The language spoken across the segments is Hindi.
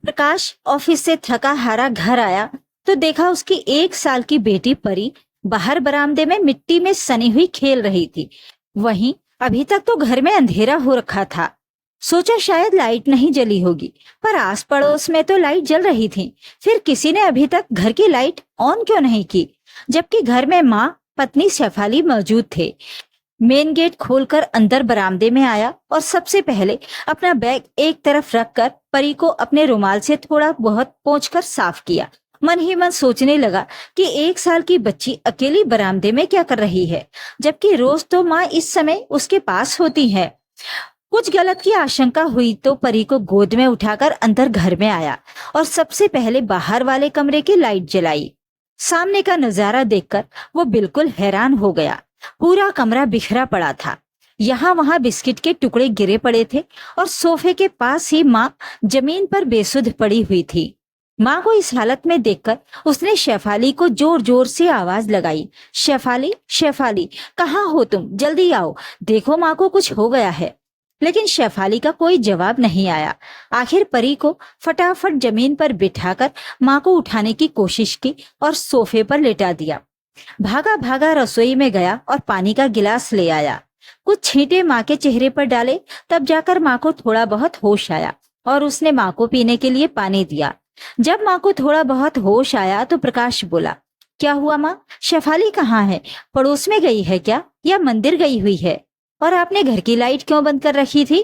प्रकाश ऑफिस से थका हारा घर आया तो देखा उसकी 1 साल की बेटी परी बाहर बरामदे में मिट्टी में सनी हुई खेल रही थी। वहीं अभी तक तो घर में अंधेरा हो रखा था। सोचा शायद लाइट नहीं जली होगी, पर आस पड़ोस में तो लाइट जल रही थी। फिर किसी ने अभी तक घर की लाइट ऑन क्यों नहीं की, जबकि घर में माँ पत्नी शेफाली मौजूद थे। मेन गेट खोलकर अंदर बरामदे में आया और सबसे पहले अपना बैग एक तरफ रखकर परी को अपने रुमाल से थोड़ा बहुत पोंछकर साफ किया। मन ही मन सोचने लगा कि 1 साल की बच्ची अकेली बरामदे में क्या कर रही है, जबकि रोज तो माँ इस समय उसके पास होती है। कुछ गलत की आशंका हुई तो परी को गोद में उठाकर अंदर घर में आया और सबसे पहले बाहर वाले कमरे की लाइट जलाई। सामने का नजारा देखकर वो बिल्कुल हैरान हो गया। पूरा कमरा बिखरा पड़ा था, यहाँ वहां बिस्किट के टुकड़े गिरे पड़े थे और सोफे के पास ही माँ जमीन पर बेसुध पड़ी हुई थी। माँ को इस हालत में देखकर उसने शेफाली को जोर जोर से आवाज लगाई, शेफाली शेफाली, कहाँ हो तुम, जल्दी आओ, देखो माँ को कुछ हो गया है। लेकिन शेफाली का कोई जवाब नहीं आया। आखिर परी को फटाफट जमीन पर बिठाकर माँ को उठाने की कोशिश की और सोफे पर लेटा दिया। भागा भागा रसोई में गया और पानी का गिलास ले आया। कुछ छींटे माँ के चेहरे पर डाले, तब जाकर माँ को थोड़ा बहुत होश आया और उसने माँ को पीने के लिए पानी दिया। जब माँ को थोड़ा बहुत होश आया तो प्रकाश बोला, क्या हुआ माँ, शेफाली कहाँ है, पड़ोस में गई है क्या, या मंदिर गई हुई है? और आपने घर की लाइट क्यों बंद कर रखी थी?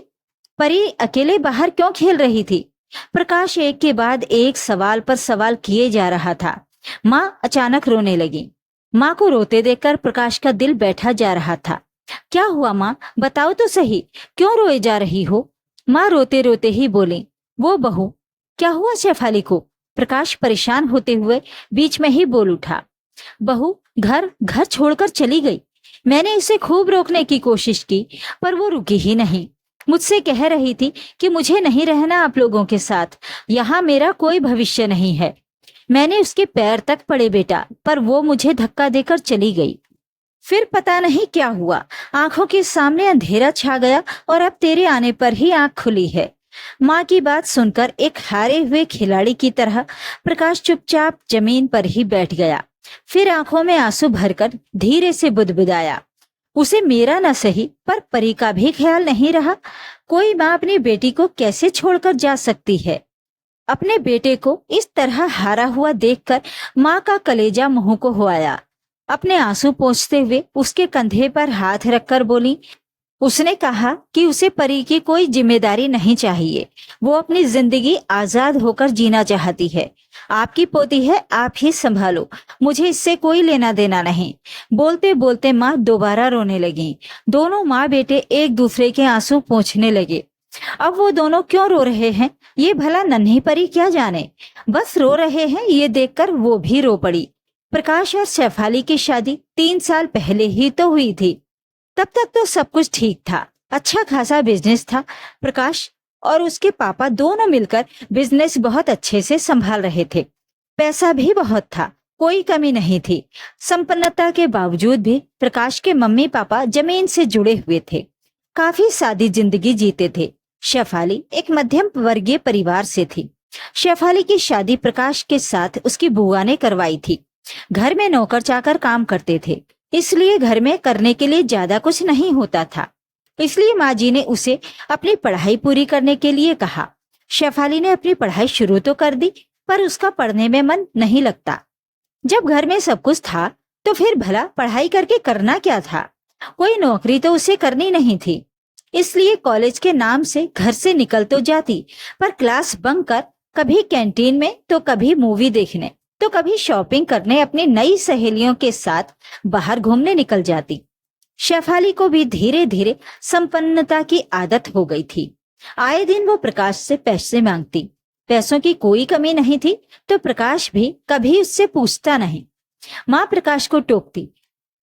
परी अकेले बाहर क्यों खेल रही थी? प्रकाश एक के बाद एक सवाल पर सवाल किए जा रहा था। माँ अचानक रोने लगी। माँ को रोते देखकर प्रकाश का दिल बैठा जा रहा था। क्या हुआ माँ, बताओ तो सही, क्यों रोए जा रही हो? माँ रोते रोते ही बोली, वो बहू, क्या हुआ शेफाली को? प्रकाश परेशान होते हुए बीच में ही बोल उठा, बहू घर घर छोड़कर चली गई। मैंने इसे खूब रोकने की कोशिश की, पर वो रुकी ही नहीं। मुझसे कह रही थी कि मुझे नहीं रहना आप लोगों के साथ, यहाँ मेरा कोई भविष्य नहीं है। मैंने उसके पैर तक पड़े बेटा, पर वो मुझे धक्का देकर चली गई। फिर पता नहीं क्या हुआ, आंखों के सामने अंधेरा छा गया और अब तेरे आने पर ही आंख खुली है। माँ की बात सुनकर एक हारे हुए खिलाड़ी की तरह प्रकाश चुपचाप जमीन पर ही बैठ गया। फिर आंखों में आंसू भरकर धीरे से बुदबुदाया, उसे मेरा न सही पर परी का भी ख्याल नहीं रहा। कोई माँ अपनी बेटी को कैसे छोड़कर जा सकती है? अपने बेटे को इस तरह हारा हुआ देखकर माँ का कलेजा मुंह को हो आया। अपने आंसू पोंछते हुए उसके कंधे पर हाथ रखकर बोली, उसने कहा कि उसे परी की कोई जिम्मेदारी नहीं चाहिए, वो अपनी जिंदगी आजाद होकर जीना चाहती है। आपकी पोती है, आप ही संभालो, मुझे इससे कोई लेना देना नहीं। बोलते बोलते माँ दोबारा रोने लगी। दोनों माँ बेटे एक दूसरे के आंसू पोंछने लगे। अब वो दोनों क्यों रो रहे हैं ये भला नन्ही परी क्या जाने, बस रो रहे हैं ये देखकर वो भी रो पड़ी। प्रकाश और शेफाली की शादी 3 साल पहले ही तो हुई थी। तब तक तो सब कुछ ठीक था, अच्छा खासा बिजनेस था। प्रकाश और उसके पापा दोनों मिलकर बिजनेस बहुत अच्छे से संभाल रहे थे। पैसा भी बहुत था, कोई कमी नहीं थी। संपन्नता के बावजूद भी प्रकाश के मम्मी पापा जमीन से जुड़े हुए थे, काफी सादी जिंदगी जीते थे। शेफाली एक मध्यम वर्गीय परिवार से थी। शेफाली की शादी प्रकाश के साथ उसकी बुआ ने करवाई थी। घर में नौकर चाकर काम करते थे, इसलिए घर में करने के लिए ज्यादा कुछ नहीं होता था। इसलिए माँ जी ने उसे अपनी पढ़ाई पूरी करने के लिए कहा। शेफाली ने अपनी पढ़ाई शुरू तो कर दी, पर उसका पढ़ने में मन नहीं लगता। जब घर में सब कुछ था तो फिर भला पढ़ाई करके करना क्या था? कोई नौकरी तो उसे करनी नहीं थी। इसलिए कॉलेज के नाम से घर से निकल तो जाती, पर क्लास बंक कर कभी कैंटीन में तो कभी मूवी देखने तो कभी शॉपिंग करने अपनी नई सहेलियों के साथ बाहर घूमने निकल जाती। शेफाली को भी धीरे धीरे संपन्नता की आदत हो गई थी। आए दिन वो प्रकाश से पैसे मांगती। पैसों की कोई कमी नहीं थी तो प्रकाश भी कभी उससे पूछता नहीं। माँ प्रकाश को टोकती,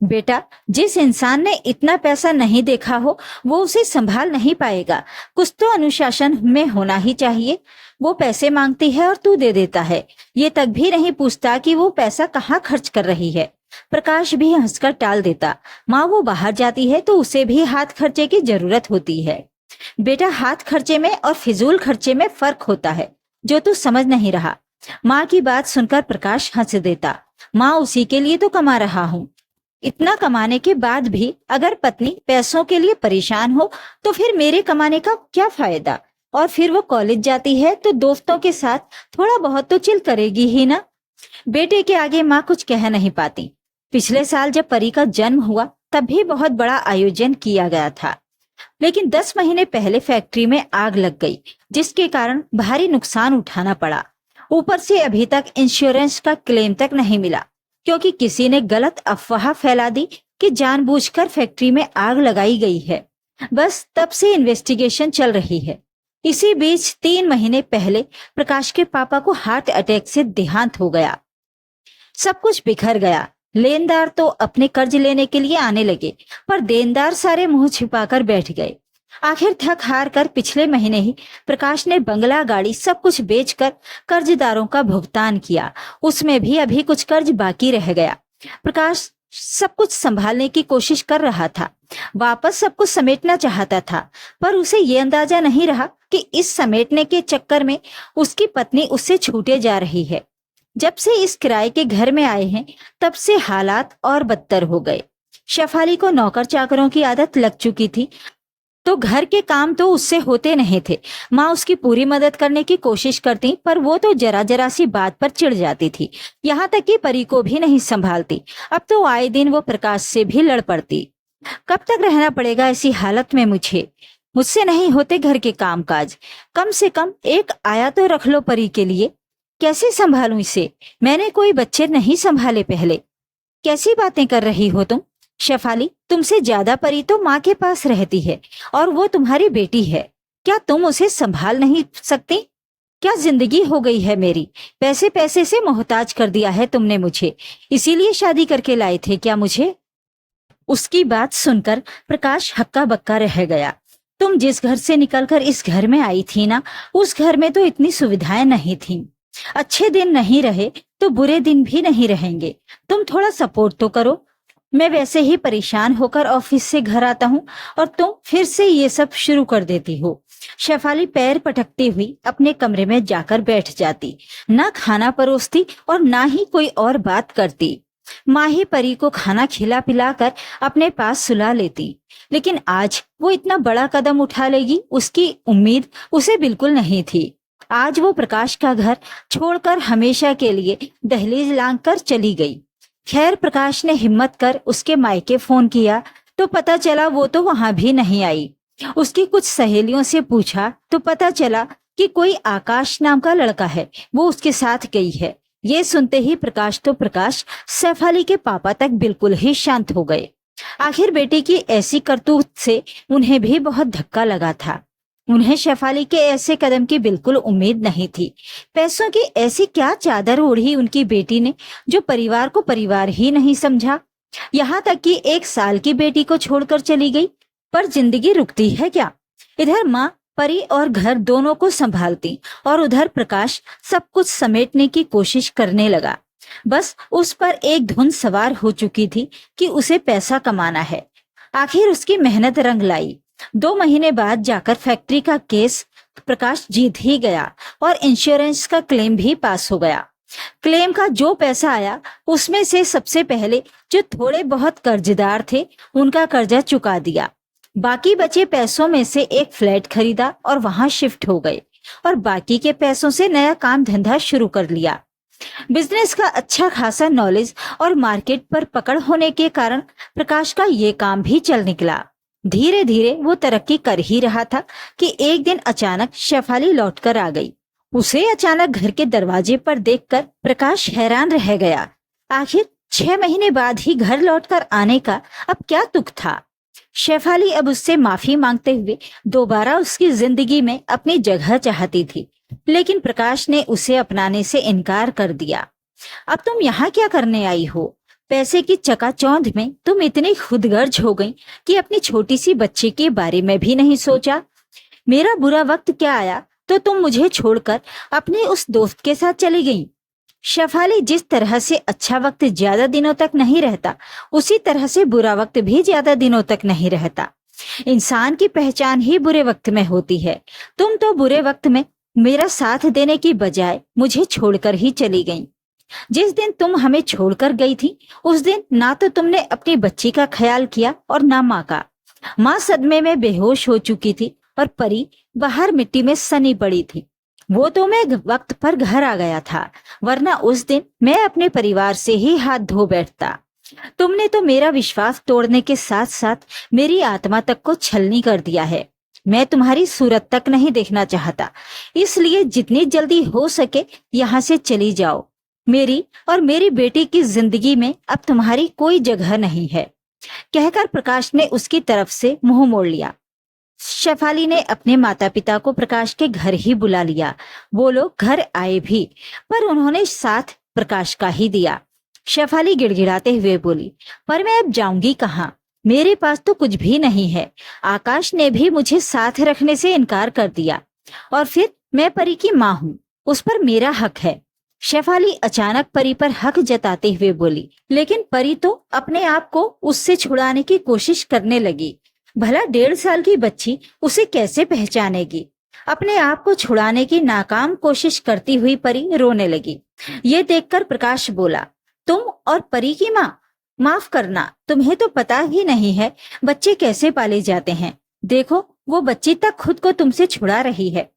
बेटा जिस इंसान ने इतना पैसा नहीं देखा हो वो उसे संभाल नहीं पाएगा, कुछ तो अनुशासन में होना ही चाहिए। वो पैसे मांगती है और तू दे देता है, ये तक भी नहीं पूछता कि वो पैसा कहाँ खर्च कर रही है। प्रकाश भी हंसकर टाल देता। माँ वो बाहर जाती है तो उसे भी हाथ खर्चे की जरूरत होती है। बेटा हाथ खर्चे में और फिजूल खर्चे में फर्क होता है। जो तू समझ नहीं रहा। माँ की बात सुनकर प्रकाश हंस देता। माँ उसी के लिए तो कमा रहा हूँ। इतना कमाने के बाद भी अगर पत्नी पैसों के लिए परेशान हो तो फिर मेरे कमाने का क्या फायदा। और फिर वो कॉलेज जाती है तो दोस्तों के साथ थोड़ा बहुत तो चिल करेगी ही ना। बेटे के आगे माँ कुछ कह नहीं पाती। पिछले साल जब परी का जन्म हुआ तब भी बहुत बड़ा आयोजन किया गया था, लेकिन 10 महीने पहले फैक्ट्री में आग लग गई, जिसके कारण भारी नुकसान उठाना पड़ा। ऊपर से अभी तक इंश्योरेंस का क्लेम तक नहीं मिला, क्योंकि किसी ने गलत अफवाह फैला दी कि जानबूझकर फैक्ट्री में आग लगाई गई है। बस तब से इन्वेस्टिगेशन चल रही है। इसी बीच 3 महीने पहले प्रकाश के पापा को हार्ट अटैक से देहांत हो गया। सब कुछ बिखर गया। लेनदार तो अपने कर्ज लेने के लिए आने लगे, पर देनदार सारे मुंह छिपाकर बैठ गए। आखिर थक हार कर पिछले महीने ही प्रकाश ने बंगला, गाड़ी सब कुछ बेचकर कर्जदारों का भुगतान किया। उसमें भी अभी कुछ कर्ज बाकी रह गया। प्रकाश सब कुछ संभालने की कोशिश कर रहा था, वापस सब कुछ समेटना चाहता था, पर उसे ये अंदाजा नहीं रहा कि इस समेटने के चक्कर में उसकी पत्नी उससे छूटे जा रही है। जब से इस किराए के घर में आए हैं तब से हालात और बदतर हो गए। शेफाली को नौकर चाकरों की आदत लग चुकी थी, तो घर के काम तो उससे होते नहीं थे। माँ उसकी पूरी मदद करने की कोशिश करती, पर वो तो जरा जरा सी बात पर चिढ़ जाती थी। यहाँ तक कि परी को भी नहीं संभालती। अब तो आए दिन वो प्रकाश से भी लड़ पड़ती। कब तक रहना पड़ेगा ऐसी हालत में मुझसे नहीं होते घर के कामकाज। कम से कम एक आया तो रख लो परी के लिए। कैसे संभालूं इसे? मैंने कोई बच्चे नहीं संभाले पहले। कैसी बातें कर रही हो तुम? शेफाली, तुमसे ज्यादा परी तो माँ के पास रहती है और वो तुम्हारी बेटी है। क्या तुम उसे संभाल नहीं सकती? क्या जिंदगी हो गई है मेरी? पैसे पैसे से मोहताज कर दिया है तुमने मुझे, इसीलिए शादी करके लाए थे क्या मुझे? उसकी बात सुनकर प्रकाश हक्का बक्का रह गया। तुम जिस घर से निकलकर इस घर में आई थी ना, उस घर में तो इतनी सुविधाएं नहीं थी। अच्छे दिन नहीं रहे तो बुरे दिन भी नहीं रहेंगे। तुम थोड़ा सपोर्ट तो करो। मैं वैसे ही परेशान होकर ऑफिस से घर आता हूँ और तुम फिर से ये सब शुरू कर देती हो। शेफाली पैर पटकती हुई अपने कमरे में जाकर बैठ जाती। ना खाना परोसती और ना ही कोई और बात करती। माँ ही परी को खाना खिला पिलाकर अपने पास सुला लेती, लेकिन आज वो इतना बड़ा कदम उठा लेगी उसकी उम्मीद उसे बिल्कुल नहीं थी। आज वो प्रकाश का घर छोड़कर हमेशा के लिए दहलीज लांघ कर चली गई। खैर, प्रकाश ने हिम्मत कर उसके मायके फोन किया तो पता चला वो तो वहां भी नहीं आई। उसकी कुछ सहेलियों से पूछा तो पता चला कि कोई आकाश नाम का लड़का है, वो उसके साथ गई है। ये सुनते ही प्रकाश शेफाली के पापा तक बिल्कुल ही शांत हो गए। आखिर बेटे की ऐसी करतूत से उन्हें भी बहुत धक्का लगा था। उन्हें शेफाली के ऐसे कदम की बिल्कुल उम्मीद नहीं थी। पैसों की ऐसी क्या चादर ओढ़ी उनकी बेटी ने जो परिवार को परिवार ही नहीं समझा। यहाँ तक कि 1 साल की बेटी को छोड़कर चली गई। पर जिंदगी रुकती है क्या? इधर माँ परी और घर दोनों को संभालती और उधर प्रकाश सब कुछ समेटने की कोशिश करने लगा। बस उस पर एक धुन सवार हो चुकी थी कि उसे पैसा कमाना है। आखिर उसकी मेहनत रंग लाई। 2 महीने बाद जाकर फैक्ट्री का केस प्रकाश जीत ही गया और इंश्योरेंस का क्लेम भी पास हो गया। क्लेम का जो पैसा आया उसमें से सबसे पहले जो थोड़े बहुत कर्जदार थे उनका कर्जा चुका दिया। बाकी बचे पैसों में से एक फ्लैट खरीदा और वहां शिफ्ट हो गए और बाकी के पैसों से नया काम धंधा शुरू कर लिया। बिजनेस का अच्छा खासा नॉलेज और मार्केट पर पकड़ होने के कारण प्रकाश का ये काम भी चल निकला। धीरे धीरे वो तरक्की कर ही रहा था कि एक दिन अचानक शेफाली लौटकर आ गई। उसे अचानक घर के दरवाजे पर देखकर प्रकाश हैरान रह गया। आखिर 6 महीने बाद ही घर लौटकर आने का अब क्या तुक था। शेफाली अब उससे माफी मांगते हुए दोबारा उसकी जिंदगी में अपनी जगह चाहती थी, लेकिन प्रकाश ने उसे अपनाने से इनकार कर दिया। अब तुम यहाँ क्या करने आई हो? पैसे की चकाचौंध में तुम इतनी खुदगर्ज हो गई कि अपनी छोटी सी बच्ची के बारे में भी नहीं सोचा। मेरा बुरा वक्त क्या आया तो तुम मुझे छोड़कर अपने उस दोस्त के साथ चली गई। शेफाली, जिस तरह से अच्छा वक्त ज्यादा दिनों तक नहीं रहता, उसी तरह से बुरा वक्त भी ज्यादा दिनों तक नहीं रहता। इंसान की पहचान ही बुरे वक्त में होती है। तुम तो बुरे वक्त में मेरा साथ देने की बजाय मुझे छोड़कर ही चली गईं। जिस दिन तुम हमें छोड़कर गई थी उस दिन ना तो तुमने अपनी बच्ची का ख्याल किया और ना माँ का। माँ सदमे में बेहोश हो चुकी थी और परी बाहर मिट्टी में सनी पड़ी थी। वो तो मैं वक्त पर घर आ गया था, वरना उस दिन मैं अपने परिवार से ही हाथ धो बैठता। तुमने तो मेरा विश्वास तोड़ने के साथ साथ मेरी आत्मा तक को छलनी कर दिया है। मैं तुम्हारी सूरत तक नहीं देखना चाहता, इसलिए जितनी जल्दी हो सके यहाँ से चली जाओ। मेरी और मेरी बेटी की जिंदगी में अब तुम्हारी कोई जगह नहीं है। कहकर प्रकाश ने उसकी तरफ से मुंह मोड़ लिया। शेफाली ने अपने माता पिता को प्रकाश के घर ही बुला लिया। वो लोग घर आए भी, पर उन्होंने साथ प्रकाश का ही दिया। शेफाली गिड़गिड़ाते हुए बोली, पर मैं अब जाऊंगी कहाँ? मेरे पास तो कुछ भी नहीं है। आकाश ने भी मुझे साथ रखने से इनकार कर दिया, और फिर मैं परी की माँ हूँ, उस पर मेरा हक है। शेफाली अचानक परी पर हक जताते हुए बोली, लेकिन परी तो अपने आप को उससे छुड़ाने की कोशिश करने लगी। भला 1.5 साल की बच्ची उसे कैसे पहचानेगी? अपने आप को छुड़ाने की नाकाम कोशिश करती हुई परी रोने लगी। ये देखकर प्रकाश बोला, तुम और परी की माँ? माफ करना, तुम्हें तो पता ही नहीं है बच्चे कैसे पाले जाते हैं। देखो, वो बच्ची तक खुद को तुमसे छुड़ा रही है।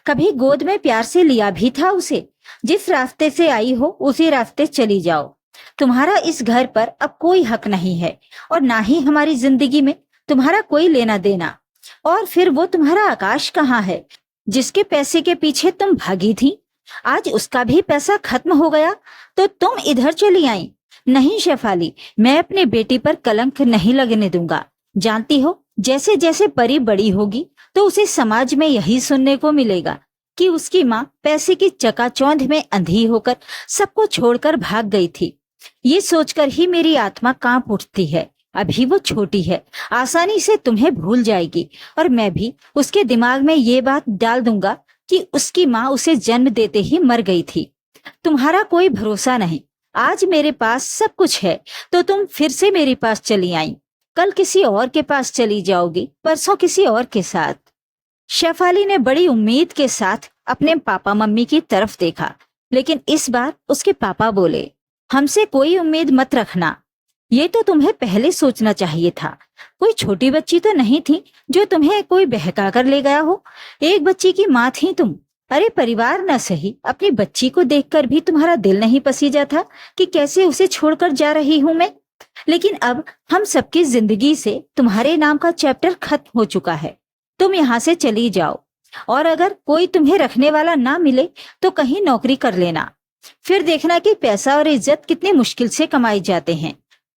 कभी गोद में प्यार से लिया भी था उसे। जिस रास्ते से आई हो उसी रास्ते चली जाओ। तुम्हारा इस घर पर अब कोई हक नहीं है, और ना ही हमारी जिंदगी में तुम्हारा कोई लेना देना। और फिर वो तुम्हारा आकाश कहाँ है, जिसके पैसे के पीछे तुम भागी थी? आज उसका भी पैसा खत्म हो गया तो तुम इधर चली आई। नहीं शेफाली, मैं अपनी बेटी पर कलंक नहीं लगने दूंगा। जानती हो, जैसे जैसे परी बड़ी होगी तो उसे समाज में यही सुनने को मिलेगा कि उसकी माँ पैसे की चकाचौंध में अंधी होकर सबको छोड़कर भाग गई थी। ये सोचकर ही मेरी आत्मा कांप उठती है। अभी वो छोटी है, आसानी से तुम्हें भूल जाएगी, और मैं भी उसके दिमाग में ये बात डाल दूंगा कि उसकी माँ उसे जन्म देते ही मर गई थी। तुम्हारा कोई भरोसा नहीं। आज मेरे पास सब कुछ है तो तुम फिर से मेरे पास चली आई। कल किसी और के पास चली जाओगी, परसों किसी और के साथ। शेफाली ने बड़ी उम्मीद के साथ अपने पापा मम्मी की तरफ देखा, लेकिन इस बार उसके पापा बोले, हमसे कोई उम्मीद मत रखना। ये तो तुम्हें पहले सोचना चाहिए था। कोई छोटी बच्ची तो नहीं थी जो तुम्हें कोई बहका कर ले गया हो। एक बच्ची की माँ थी तुम। अरे परिवार न सही, अपनी बच्ची को देखकर भी तुम्हारा दिल नहीं पसीजा था कि कैसे उसे छोड़कर जा रही हूं मैं। लेकिन अब हम सबकी जिंदगी से तुम्हारे नाम का चैप्टर खत्म हो चुका है। तुम यहाँ से चली जाओ, और अगर कोई तुम्हें रखने वाला ना मिले तो कहीं नौकरी कर लेना। फिर देखना कि पैसा और इज्जत कितनी मुश्किल से कमाई जाते हैं।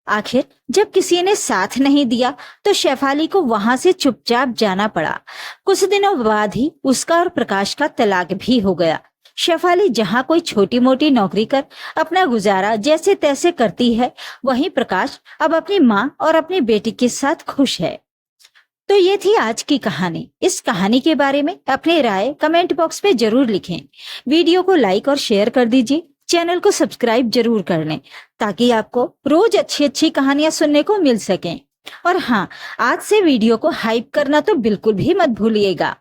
आखिर जब किसी ने साथ नहीं दिया तो शेफाली को वहां से चुपचाप जाना पड़ा। कुछ दिनों बाद ही उसका और प्रकाश का तलाक भी हो गया। शेफाली जहाँ कोई छोटी मोटी नौकरी कर अपना गुजारा जैसे तैसे करती है, वहीं प्रकाश अब अपनी माँ और अपनी बेटी के साथ खुश है। तो ये थी आज की कहानी। इस कहानी के बारे में अपनी राय कमेंट बॉक्स में जरूर लिखें। वीडियो को लाइक और शेयर कर दीजिए। चैनल को सब्सक्राइब जरूर कर लें ताकि आपको रोज अच्छी अच्छी कहानियां सुनने को मिल सकें। और हाँ, आज से वीडियो को हाइप करना तो बिल्कुल भी मत भूलिएगा।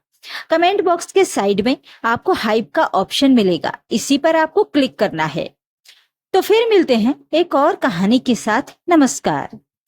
कमेंट बॉक्स के साइड में आपको हाइप का ऑप्शन मिलेगा, इसी पर आपको क्लिक करना है। तो फिर मिलते हैं एक और कहानी के साथ। नमस्कार।